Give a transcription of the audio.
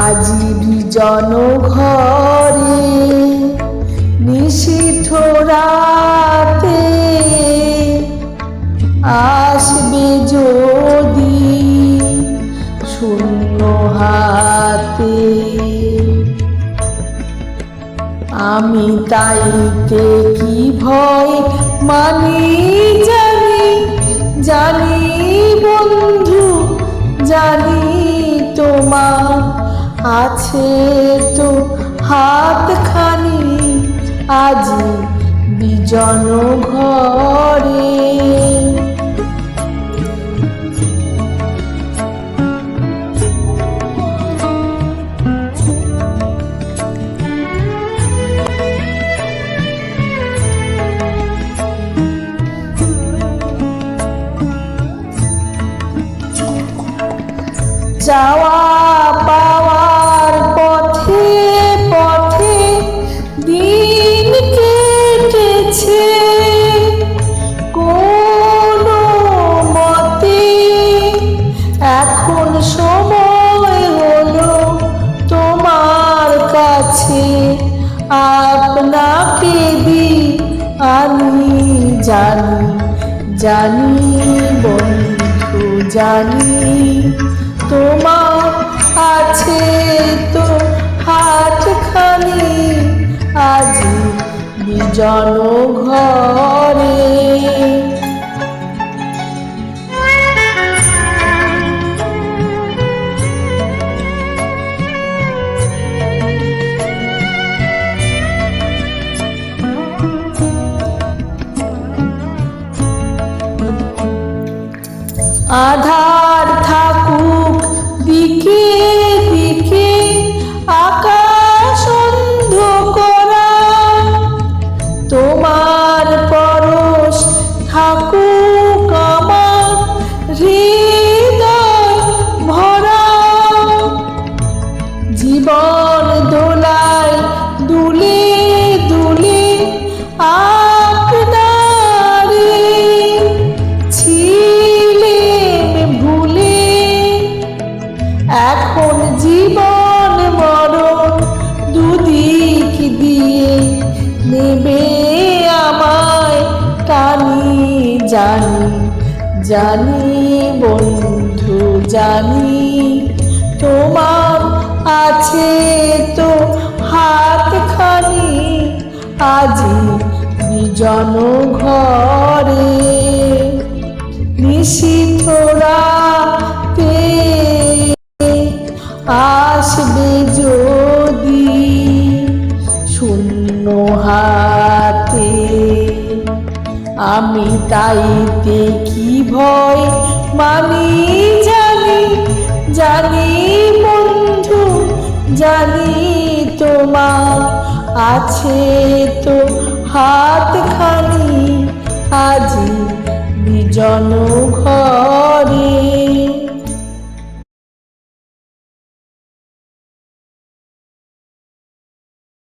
আজি বিজন ঘরে নিশীথ রাতে আসবে যদি শূন্য হাতে। আমি তাইতে কি ভয় মানি জানি, জানি বন্ধু জানি তোমার আছে তো হাতখানি আজি বিজন ঘরে। চাওয়া পাওয়ার পথে পথে দিন কেটেছে, কোনো মতে এখন সময় হলো তোমার কাছে আপনাকে দি আমি জানি, জানি বন্ধু জানি তোমার আছে তো হাতখানি আজি বিজন ঘরে। আধার থাকুক দিকে দিকে আকাশ অন্ধকারা, তোমার পরশ থাকুক আমার হৃদয় ভরা। জীবন দোলায় দুলে দুলে আপনারে এখন জীবন মরণ দুদিক দিয়ে নেবে আমায় টানি জানি, জানি বন্ধু জানি তোমার আছে তো হাতখানি আজি বিজন ঘরে। নিশীথ রাতে আসবে যদি শূন্য হাতে, আমি তাইতে কি ভয় মানি জানি, জানি বন্ধু জানি তোমার আছে তো হাত